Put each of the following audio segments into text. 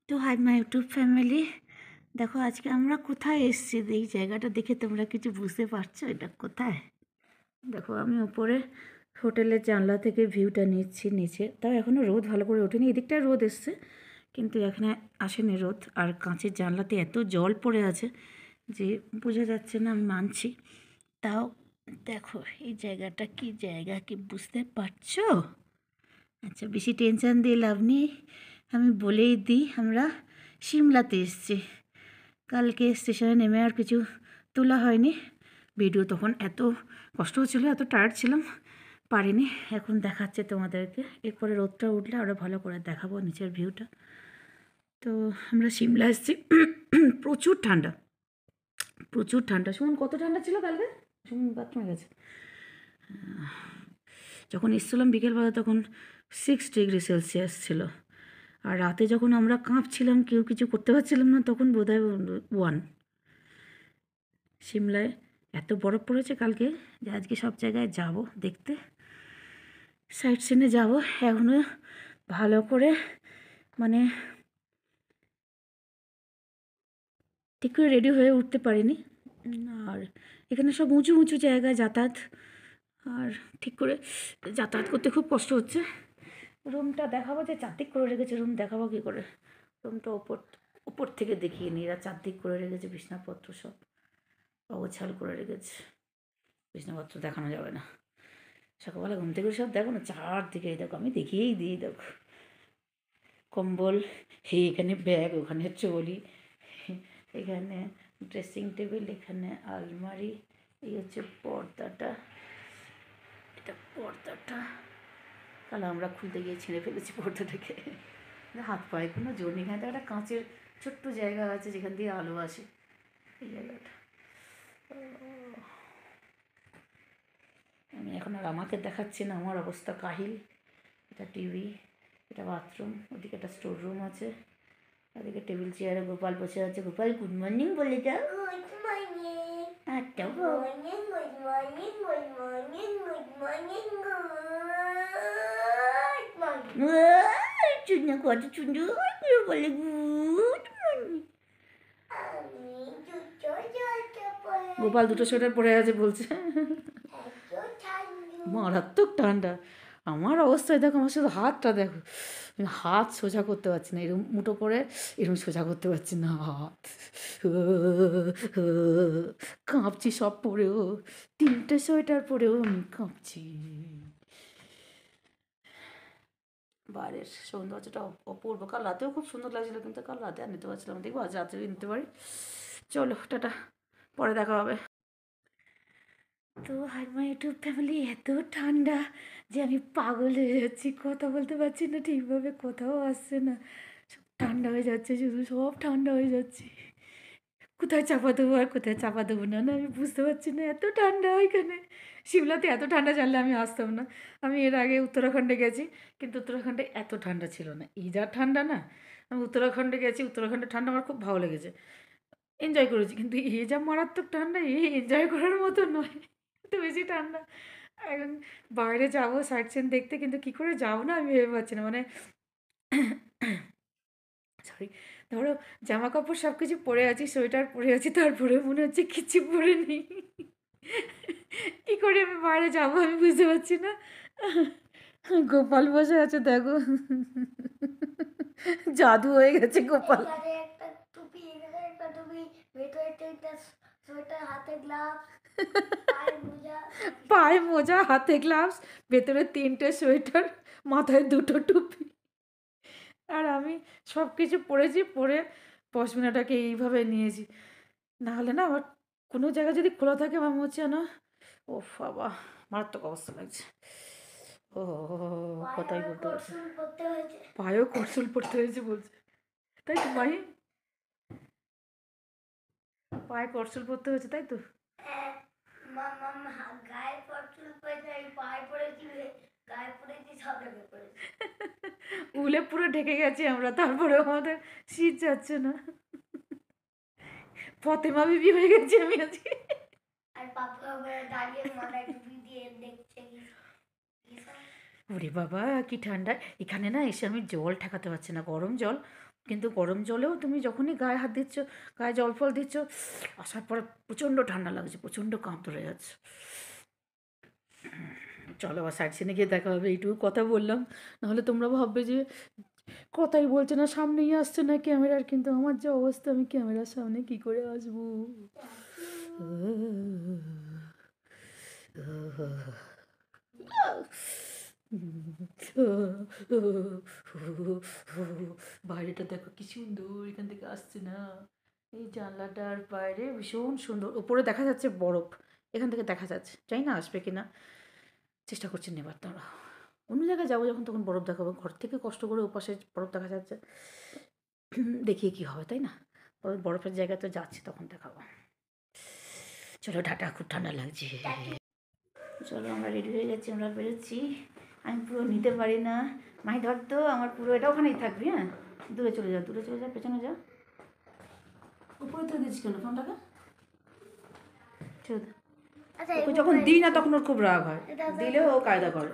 তো hi my YouTube family, দেখো আজকে আমরা কোথায় এসেছি। এই জায়গাটা দেখে তোমরা কিছু বুঝতে পারছো এটা কোথায়? দেখো আমি উপরে হোটেলের জানলা থেকে ভিউটা নিচ্ছি নিচে, তাও এখনও রোদ ভালো করে ওঠেনি। এদিকটায় রোদ এসছে কিন্তু এখানে আসেনি রোদ। আর কাঁচের জানলাতে এত জল পড়ে আছে যে বোঝা যাচ্ছে না, আমি মানছি। তাও দেখো এই জায়গাটা কি জায়গা, কি বুঝতে পারছো? আচ্ছা, বেশি টেনশন দিয়ে লাভ নেই, আমি বলেই দিই আমরা সিমলাতে এসেছি। কালকে স্টেশনে নেমে আর কিছু তোলা হয়নি ভিডিও, তখন এত কষ্ট হচ্ছিলো, এত টায়ার্ড ছিলাম, পারিনি। এখন দেখাচ্ছে তোমাদেরকে, এরপরে রোদটা উঠলে আরও ভালো করে দেখাবো নিচের ভিউটা। তো আমরা সিমলা এসেছি। প্রচুর ঠান্ডা, প্রচুর ঠান্ডা। শুনুন কত ঠান্ডা ছিল কালকে, শুনুন বাথরুমে গেছে। যখন এসেছিলাম বিকেলবেলা তখন 6 ডিগ্রি সেলসিয়াস ছিল, আর রাতে যখন আমরা কাঁপছিলাম, কেউ কিছু করতে পারছিলাম না, তখন বোধহয় 1। সিমলায় এত বরফ পড়েছে কালকে যে আজকে সব জায়গায় যাব দেখতে, সাইট সিনে যাব। এখনও ভালো করে মানে ঠিক করে রেডি হয়ে উঠতে পারিনি। আর এখানে সব উঁচু উঁচু জায়গায় যাতায়াত, আর ঠিক করে যাতায়াত করতে খুব কষ্ট হচ্ছে। রুমটা দেখাবো, যে চারদিক করে রেখেছে রুম, দেখাবো কী করে? রুমটা ওপর থেকে দেখিয়ে নিই। এরা চারদিক করে রেখেছে, বিছনাপত্র সব অগোছাল করে রেখেছে। বিছনাপত্র দেখানো যাবে না, সকালবেলা ঘুম থেকে সব দেখো না, চারদিকে দেখো, আমি দেখিয়েই দিই। দেখো কম্বল, এখানে ব্যাগ, ওখানে ট্রলি, এখানে ড্রেসিং টেবিল, এখানে আলমারি, এই হচ্ছে পর্দাটা, এটা পর্দাটা। তাহলে আমরা খুলতে গিয়ে ছিঁড়ে ফেলেছি পর্দাটাকে। হাত পায়ে কোনো জোর নেই। এখানে তো একটা কাঁচের ছোট্ট জায়গা আছে যেখান দিয়ে আলো আসে, এই জায়গাটা। আমি এখন আর আমাকে দেখাচ্ছি না, আমার অবস্থা কাহিল। এটা টিভি, এটা বাথরুম, ওদিকে একটা স্টোর রুম আছে, ওদিকে টেবিল চেয়ারে গোপাল বসে আছে। গোপাল গুড মর্নিং বলে যাও। আচ্ছা চুন্না কত সুন্দর করে বলে গুড মর্নিং। গোপাল দুটো সোয়েটার পরে আছে বলছে মারাত্মক ঠান্ডা। আমার অবস্থায় দেখো, আমার শুধু হাতটা দেখো, আমি হাত সোজা করতে পারছি না, এরকম মুঠো করে এরকম সোজা করতে পারছি না হাত। কাঁপছি সব পরেও, 3টে সোয়েটার পরেও আমি কাঁপছি। বাইরের সৌন্দর্যটা অপূর্ব। কাল রাতেও খুব সুন্দর লাগছিলো, কিন্তু কাল রাতে আর নিতে পারছিলাম, দেখবো আজ রাতেও নিতে পারি। চলো টাটা, পরে দেখা হবে। তো হাই মাই ইউটিউব ফ্যামিলি, এত ঠান্ডা যে আমি পাগল হয়ে যাচ্ছি, কথা বলতে পারছি না ঠিকভাবে, কোথাও আসছে না, সব ঠান্ডা হয়ে যাচ্ছে, শুধু সব ঠান্ডা হয়ে যাচ্ছে। কোথায় চাপা দেবো আর কোথায় চাপা দেবো না, না আমি বুঝতে পারছি না, এত ঠান্ডা এখানে। সিমলাতে এত ঠান্ডা জানলে আমি আসতাম না। আমি এর আগে উত্তরাখণ্ডে গেছি, কিন্তু উত্তরাখণ্ডে এত ঠান্ডা ছিল না, এই যা ঠান্ডা না। আমি উত্তরাখণ্ডে গেছি, উত্তরাখণ্ডের ঠান্ডা আমার খুব ভালো লেগেছে, এনজয় করেছি, কিন্তু এই যা মারাত্মক ঠান্ডা, এই এনজয় করার মতো নয়, এত বেশি ঠান্ডা। এখন বাইরে যাবো সাইট সিন দেখতে, কিন্তু কী করে যাবো না আমি ভেবে পাচ্ছি না। মানে সরি, ধরো জামা কাপড় সব কিছু পরে আছি, সোয়েটার পরে আছি, তারপরে মনে হচ্ছে কিছু পরে নেই। কী করে আমি বাইরে যাবো আমি বুঝতে পারছি না। গোপাল বসে আছে দেখো, জাদু হয়ে গেছে গোপাল। পায়ে মোজা, হাতে গ্লাভস, ভেতরে 3টে সোয়েটার, মাথায় 2টো টুপি। আর আমি সব কিছু পরেছি, পরে পশমিনাটাকে এইভাবে নিয়েছি। নাহলে না আমার কোনো জায়গা যদি খোলা থাকে, আমার মনে হচ্ছে না, ও বাবা মারাত্মক অবস্থা লাগছে। ও কথাই বলতে পারছি, পায়েও করসুল পড়তে হয়েছে বলছে, তাই তো ভাই, পায়ে করসুল পড়তে হয়েছে তাই তো। উলে পুরো ঢেকে গেছি আমরা, তারপরে আমাদের শীত যাচ্ছে না। ফতেমা বিবি হয়ে গেছি আমি আজকে। ওরে বাবা কি ঠান্ডা! এখানে না এসে আমি জল ঠেকাতে পারছি না, গরম জল কিন্তু গরম জলেও তুমি যখনই গায়ে হাত দিচ্ছ, গায়ে জল ফল দিচ্ছ, আসার পরে প্রচণ্ড ঠান্ডা লাগছে, প্রচণ্ড কাঁপ ধরে যাচ্ছে। চলো আবার সাইড সিনে গিয়ে দেখা হবে। এইটুকু কথা বললাম, নাহলে তোমরা ভাববে যে কথাই বলছে না, সামনেই আসছে না ক্যামেরার। কিন্তু আমার যে অবস্থা, আমি ক্যামেরার সামনে কি করে আসবো। বাইরেটা দেখো কি সুন্দর, এখান থেকে আসছে না। এই জানলাটার বাইরে ভীষণ সুন্দর, উপরে দেখা যাচ্ছে বরফ, এখান থেকে দেখা যাচ্ছে। চাই না আসবে কিনা, চেষ্টা করছি নেবার। তারা অন্য জায়গায় যাবো যখন, তখন বরফ দেখাবো। ঘর থেকে কষ্ট করে ওপাশে বরফ দেখা যাচ্ছে, দেখিয়ে কি হবে, তাই না? বরফের জায়গায় তো যাচ্ছি, তখন দেখাবো। চলো টাটা, খুব ঠান্ডা লাগছে। চলো আমরা রেডি হয়ে গেছি, আমরা বেরোচ্ছি। আমি পুরো নিতে পারি না, মাই ধর তো আমার পুরো এটা ওখানেই থাকবি। হ্যাঁ, দূরে চলে যাও, দূরে চলে যাও, পেছনে যাও। উপরে তো দিচ্ছি কেন ফোনটাকে? ওকে যখন দিই না তখন ওর খুব রাগ হয়, দিলেও ও কায়দা করে।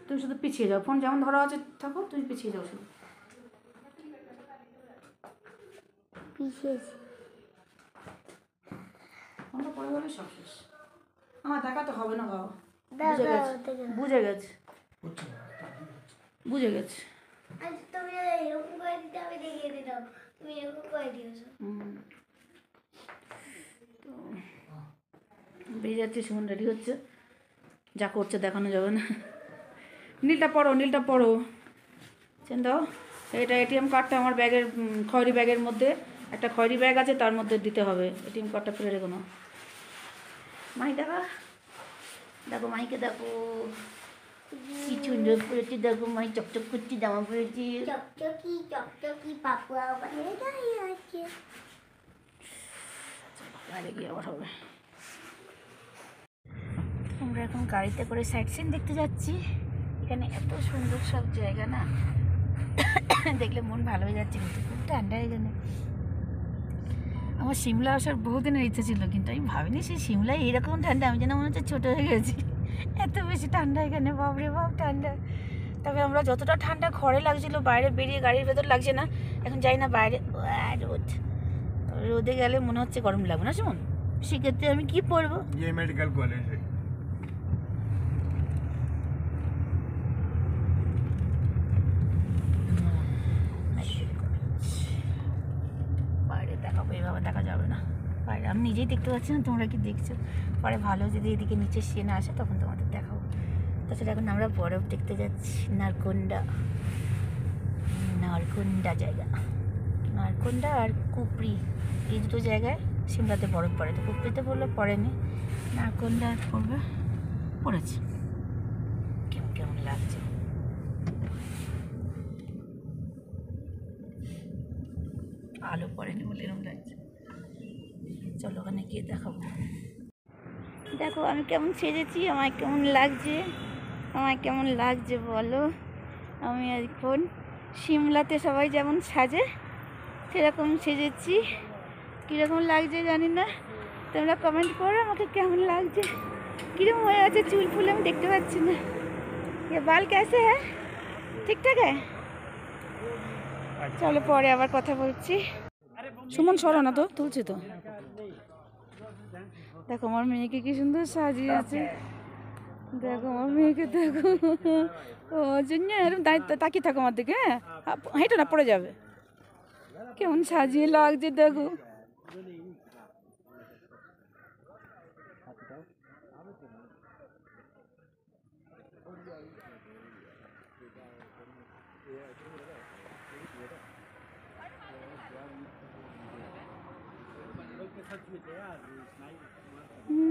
তুমি শুধু পিছিয়ে যাও, ফোন যেমন ধরা আছে থাকো, তুমি পিছিয়ে যাও শুধু। ফোনটা পড়ে গেলে সব শেষ। আমার দেখাতে হবে না বাবা, বুঝে গেছে, বুঝে গেছে, বুঝে গেছে। বেরিয়ে যাচ্ছে, সুমন রেডি হচ্ছে, যা করছে দেখানো যাবে না। নীলটা পড়ো, নীলটা পড়ো, চেন দাও। এটা এটিএম কার্ডটা আমার ব্যাগের, খয়েরি ব্যাগের মধ্যে একটা খয়েরি ব্যাগ আছে, তার মধ্যে দিতে হবে। এটিএম কার্ডটা ফেলে রেখো না। মাই দেখা, দেখো মাইকে দেখো কি সুন্দর পড়েছি, দেখো মাই চকচক করছি জামা পড়েছি, চকচকি চকচকি পাপুয়া বাইরে গিয়ে আবার হবে। আমরা এখন গাড়িতে করে সাইট সিন দেখতে যাচ্ছি। এখানে এত সুন্দর সব জায়গা না, দেখলে মন ভালো হয়ে যাচ্ছে। কিন্তু খুব ঠান্ডা এখানে। আমার সিমলা আসার বহুদিনের ইচ্ছা ছিল, কিন্তু আমি ভাবিনি সেই সিমলায় এইরকম ঠান্ডা। আমি যেন মনে হচ্ছে ছোটো হয়ে গেছি, এত বেশি ঠান্ডা এখানে, বাপরে বাপ ঠান্ডা। তবে আমরা যতটা ঠান্ডা ঘরে লাগছিল, বাইরে বেরিয়ে গাড়ির ভেতর লাগছে না। এখন যাই না বাইরে, রোদ, রোদে গেলে মনে হচ্ছে গরম লাগবে না সুমন? সেক্ষেত্রে আমি কি পরবো? মেডিকেল কলেজ বাইরে দেখাবো, এভাবে দেখা যাবে না বাইরে, আমি নিজেই দেখতে পাচ্ছি না, তোমরা কি দেখছো? পরে ভালো যদি এদিকে নিচে সিনে আসে তখন তোমাদের দেখাবো। তাছাড়া এখন আমরা বরফ দেখতে যাচ্ছি, নারকোন্ডা, নারকোন্ডা জায়গা, নারকোন্ডা আর কুপরি, এই দুটো জায়গায় সিমলাতে বরফ পড়ে। তো কুপরিতে পড়লে পড়েনি, নারকোন্ডা পড়বে, পড়েছে। কেমন কেমন লাগছে, আলো পড়েনি বলে এরকম লাগছে। চলো ওখানে গিয়ে দেখাবো। দেখো আমি কেমন সেজেছি, আমায় কেমন লাগছে, আমায় কেমন লাগছে বলো। আমি এখন সিমলাতে সবাই যেমন সাজে সেরকম সেজেছি। কীরকম লাগছে জানি না, তোমরা কমেন্ট করো আমাকে কেমন লাগছে। কীরকম হয়ে আছে চুল ফুল, আমি দেখতে পাচ্ছি না। ये बाल कैसे है, ঠিকঠাক है? চলো পরে আবার কথা বলছি। সুমন সরো না তো, তুলছি তো। দেখো আমার মেয়েকে কি সুন্দর সাজিয়েছে, দেখো আমার মেয়েকে, দেখো। ও জন্য এরকম তাকিয়ে থাকো আমার দিকে। হ্যাঁ, হেঁটো না, পড়ে যাবে। কেমন সাজিয়ে লাগছে দেখো।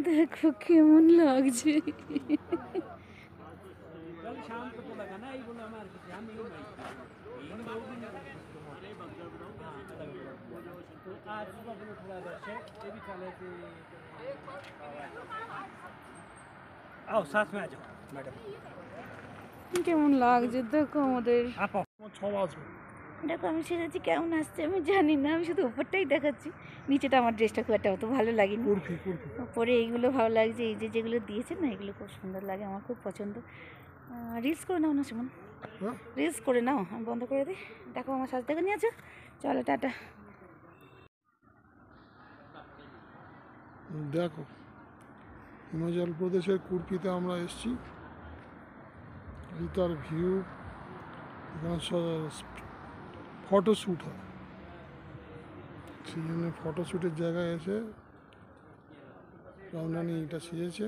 দেখো কেমন লাগছে। आओ साथ में आ जाओ मैडम। কেমন লাগছে দেখো আমাদের। आप आओ 6 বাজবে। দেখো আমি সেজেছি, কেমন আসছে আমি জানি না, আমি শুধু উপরটাই দেখাচ্ছি। নিচেটা আমার ড্রেসটা খুব একটা অত ভালো লাগেনি, পরে এইগুলো ভালো লাগছে। এই যে যেগুলো দিয়েছে না, এগুলো খুব সুন্দর লাগে, আমার খুব পছন্দ। রিলস করে নাও না সুমন। হ্যাঁ রিলস করে নাও, আমি বন্ধ করে দিই। দেখো আমার সাজ থেকে নিয়েছো, চলো টাটা। দেখো হিমাচল প্রদেশের কুর্কিতে আমরা এসেছি, এই তার ভিউ। এখানে ফটোশ্যুট হয়, সেই জন্য ফটোশ্যুটের জায়গায় এসে রামনানি এটা সেজেছে।